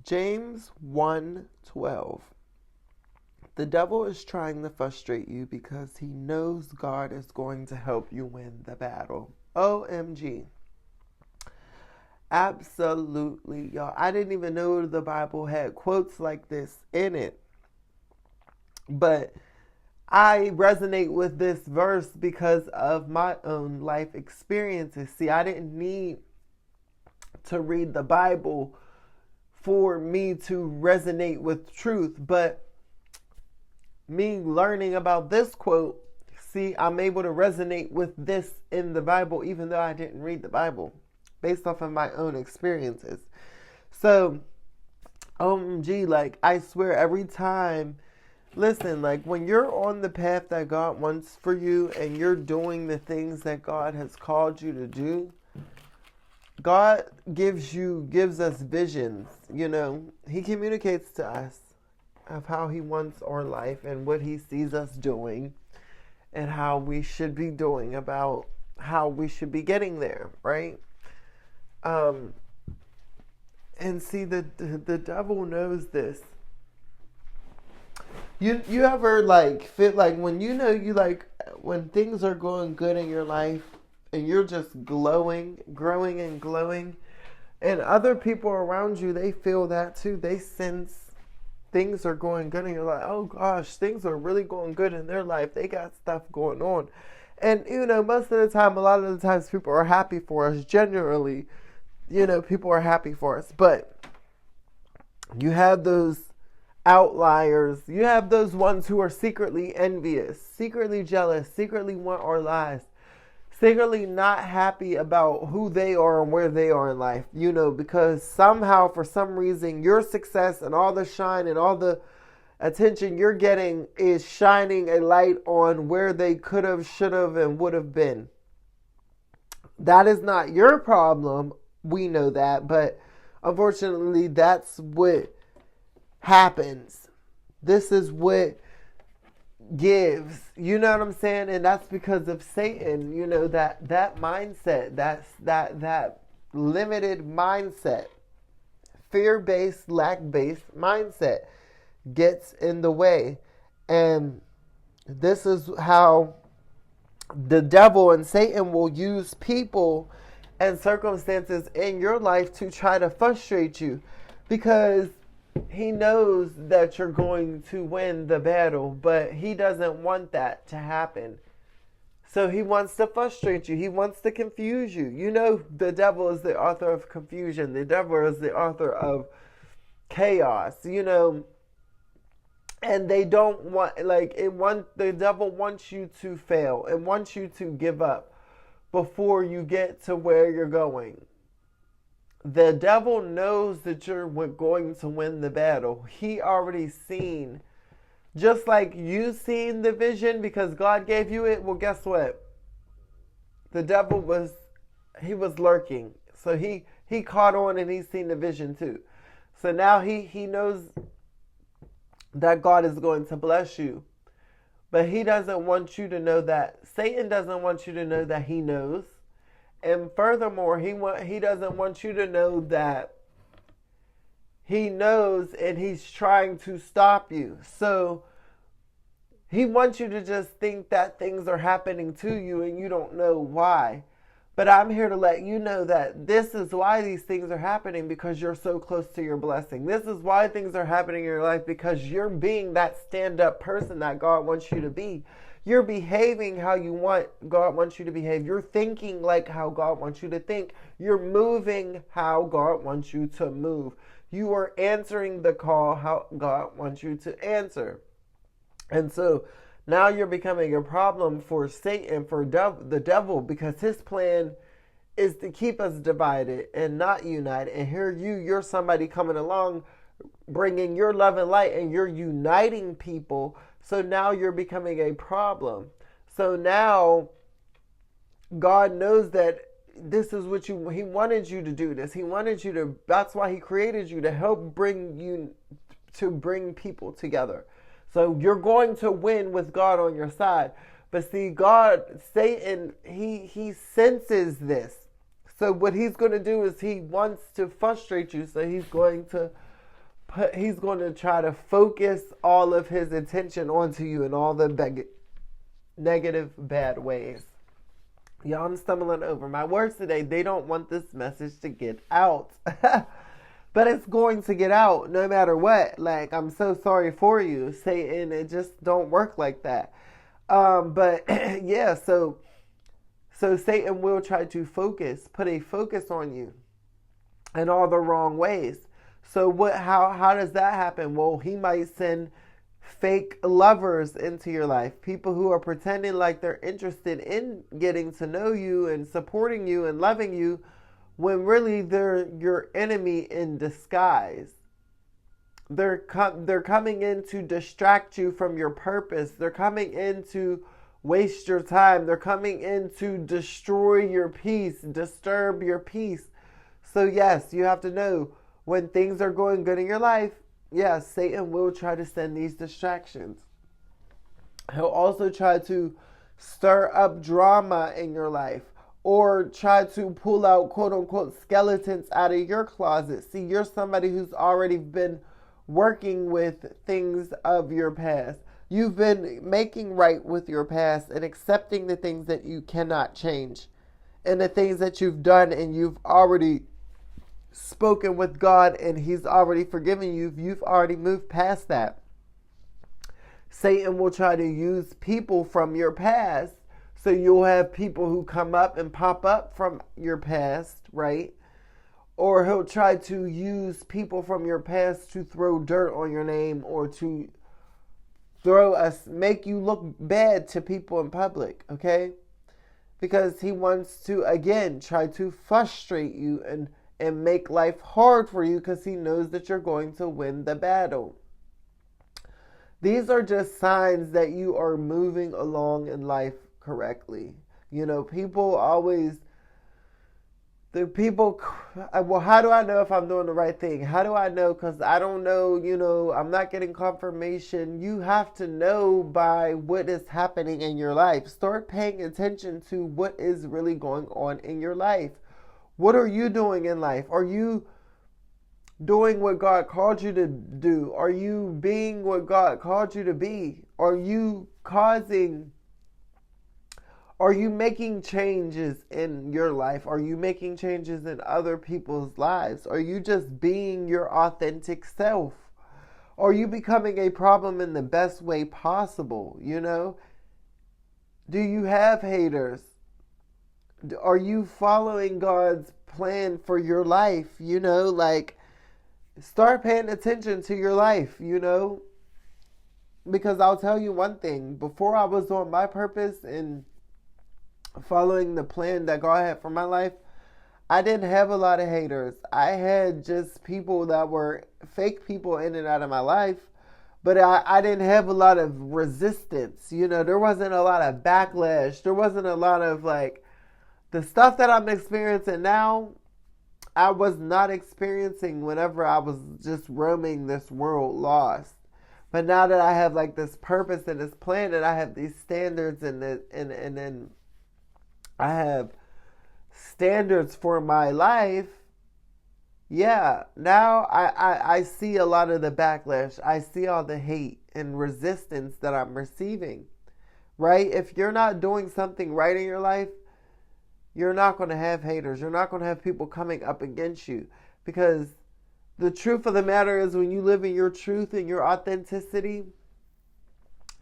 James 1:12. The devil is trying to frustrate you because he knows God is going to help you win the battle. OMG. Absolutely, y'all. I didn't even know the Bible had quotes like this in it. But I resonate with this verse because of my own life experiences. See, I didn't need to read the Bible for me to resonate with truth, but me learning about this quote, see, I'm able to resonate with this in the Bible, even though I didn't read the Bible, based off of my own experiences. So, OMG, like, I swear every time, listen, like, when you're on the path that God wants for you and you're doing the things that God has called you to do, God gives us visions, He communicates to us of how He wants our life and what He sees us doing and how we should be doing about how we should be getting there, right? And see, the devil knows this. You ever feel like when when things are going good in your life and you're just growing and glowing, and other people around you, they feel that too. They sense things are going good and you're like, oh gosh, things are really going good in their life. They got stuff going on. And most of the time, a lot of the times people are happy for us. Generally, people are happy for us. But you have those outliers. You have those ones who are secretly envious, secretly jealous, secretly want our lives, secretly not happy about who they are and where they are in life, because somehow, for some reason, your success and all the shine and all the attention you're getting is shining a light on where they could have, should have, and would have been. That is not your problem. We know that, but unfortunately, that's what happens. This is what gives, you know what I'm saying? And that's because of Satan, that mindset, that limited mindset, fear-based, lack-based mindset gets in the way. And this is how the devil and Satan will use people and circumstances in your life to try to frustrate you, because he knows that you're going to win the battle, but he doesn't want that to happen. So he wants to frustrate you. He wants to confuse you. The devil is the author of confusion. The devil is the author of chaos, and they don't want, the devil wants you to fail and wants you to give up before you get to where you're going. The devil knows that you're going to win the battle. He already seen, just like you seen the vision because God gave you it. Well, guess what? The devil was lurking. So he caught on and he's seen the vision too. So now he knows that God is going to bless you. But he doesn't want you to know that. Satan doesn't want you to know that he knows. And furthermore, he doesn't want you to know that he knows and he's trying to stop you. So he wants you to just think that things are happening to you and you don't know why. But I'm here to let you know that this is why these things are happening, because you're so close to your blessing. This is why things are happening in your life, because you're being that stand-up person that God wants you to be. You're behaving how God wants you to behave. You're thinking like how God wants you to think. You're moving how God wants you to move. You are answering the call how God wants you to answer. And so now you're becoming a problem for Satan, for the devil, because his plan is to keep us divided and not united. And here you're somebody coming along, bringing your love and light, and you're uniting people. So now you're becoming a problem. So now God knows that this is what he wanted you to do this. He wanted you to, that's why he created you, to help bring people together. So you're going to win with God on your side. But see, Satan, he senses this. So what he's going to do is he wants to frustrate you. So he's going to he's going to try to focus all of his attention onto you in all the negative, bad ways. Y'all, I'm stumbling over my words today. They don't want this message to get out. But it's going to get out no matter what. Like, I'm so sorry for you, Satan. It just don't work like that. But yeah, so Satan will try to put a focus on you in all the wrong ways. So how does that happen? Well, he might send fake lovers into your life, people who are pretending like they're interested in getting to know you and supporting you and loving you, when really they're your enemy in disguise. They're coming in to distract you from your purpose. They're coming in to waste your time. They're coming in to destroy your peace, disturb your peace. So yes, you have to know when things are going good in your life, yes, Satan will try to send these distractions. He'll also try to stir up drama in your life, or try to pull out quote unquote skeletons out of your closet. See, you're somebody who's already been working with things of your past. You've been making right with your past and accepting the things that you cannot change and the things that you've done, and you've already spoken with God and he's already forgiven you. You've already moved past that. Satan will try to use people from your past. So you'll have people who come up and pop up from your past, right? Or he'll try to use people from your past to throw dirt on your name, or to make you look bad to people in public, okay? Because he wants to, again, try to frustrate you and make life hard for you, because he knows that you're going to win the battle. These are just signs that you are moving along in life correctly. You know, well, how do I know if I'm doing the right thing? How do I know? Because I don't know, I'm not getting confirmation. You have to know by what is happening in your life. Start paying attention to what is really going on in your life. What are you doing in life? Are you doing what God called you to do? Are you being what God called you to be? Are you making changes in your life? Are you making changes in other people's lives? Are you just being your authentic self? Are you becoming a problem in the best way possible? Do you have haters? Are you following God's plan for your life? Start paying attention to your life, because I'll tell you one thing. Before I was on my purpose and following the plan that God had for my life, I didn't have a lot of haters. I had just people that were fake people in and out of my life, but I didn't have a lot of resistance. There wasn't a lot of backlash. There wasn't a lot of the stuff that I'm experiencing now. I was not experiencing whenever I was just roaming this world lost. But now that I have this purpose and this plan, and I have these standards and then I have standards for my life, yeah, now I see a lot of the backlash. I see all the hate and resistance that I'm receiving, right? If you're not doing something right in your life, you're not going to have haters. You're not going to have people coming up against you, because the truth of the matter is, when you live in your truth and your authenticity,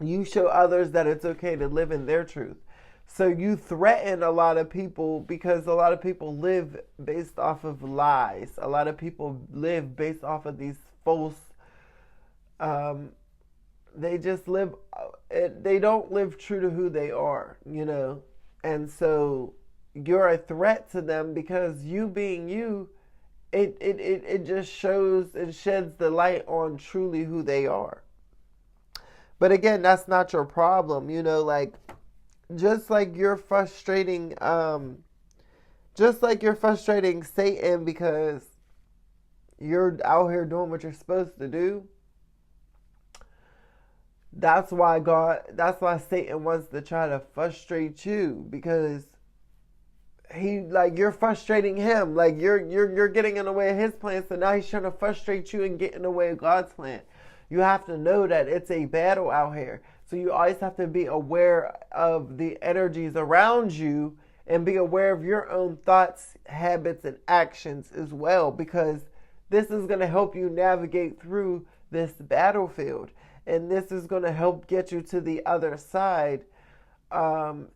you show others that it's okay to live in their truth. So you threaten a lot of people, because a lot of people live based off of lies. A lot of people live based off of these false, they just live, they don't live true to who they are, And so you're a threat to them, because you being you, it just shows and sheds the light on truly who they are. But again, that's not your problem, just like you're frustrating Satan because you're out here doing what you're supposed to do. That's why Satan wants to try to frustrate you, because you're frustrating him. Like you're getting in the way of his plan, so now he's trying to frustrate you and get in the way of God's plan. You have to know that it's a battle out here. So you always have to be aware of the energies around you and be aware of your own thoughts, habits, and actions as well, because this is going to help you navigate through this battlefield. And this is going to help get you to the other side and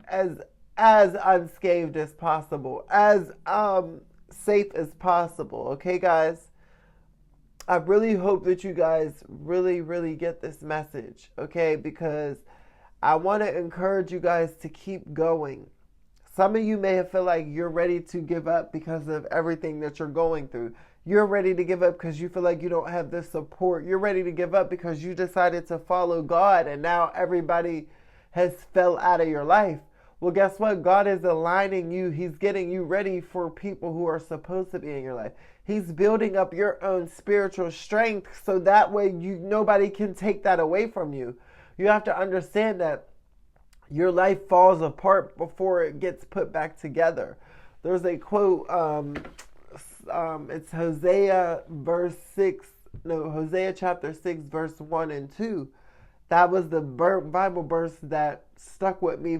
as unscathed as possible, as safe as possible. Okay, guys? I really hope that you guys really, really get this message, okay? Because I want to encourage you guys to keep going. Some of you may feel like you're ready to give up because of everything that you're going through. You're ready to give up because you feel like you don't have the support. You're ready to give up because you decided to follow God and now everybody has fell out of your life. Well, guess what? God is aligning you. He's getting you ready for people who are supposed to be in your life. He's building up your own spiritual strength so that way nobody can take that away from you. You have to understand that your life falls apart before it gets put back together. There's a quote, it's Hosea chapter 6, verse 1 and 2. That was the Bible verse that stuck with me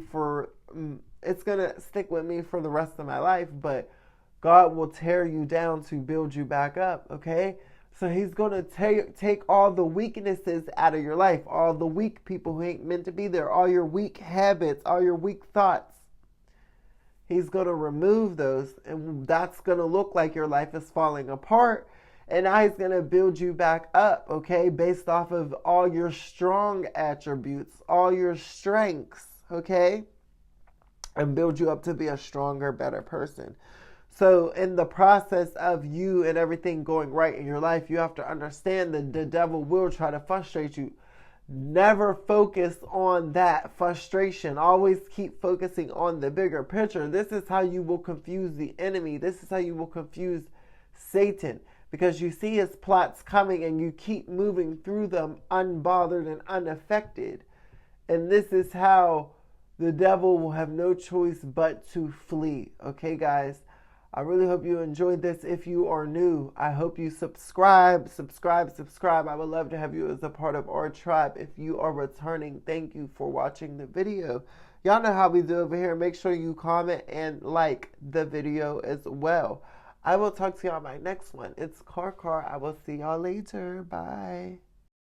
it's going to stick with me for the rest of my life, but God will tear you down to build you back up, okay? So he's going to take all the weaknesses out of your life, all the weak people who ain't meant to be there, all your weak habits, all your weak thoughts. He's going to remove those, and that's going to look like your life is falling apart. And now he's going to build you back up, okay, based off of all your strong attributes, all your strengths, okay, and build you up to be a stronger, better person. So in the process of you and everything going right in your life, you have to understand that the devil will try to frustrate you. Never focus on that frustration. Always keep focusing on the bigger picture. This is how you will confuse the enemy. This is how you will confuse Satan. Because you see his plots coming and you keep moving through them unbothered and unaffected. And this is how the devil will have no choice but to flee. Okay, guys? I really hope you enjoyed this. If you are new, I hope you subscribe. I would love to have you as a part of our tribe. If you are returning, thank you for watching the video. Y'all know how we do over here. Make sure you comment and like the video as well. I will talk to y'all on my next one. It's Car. I will see y'all later. Bye.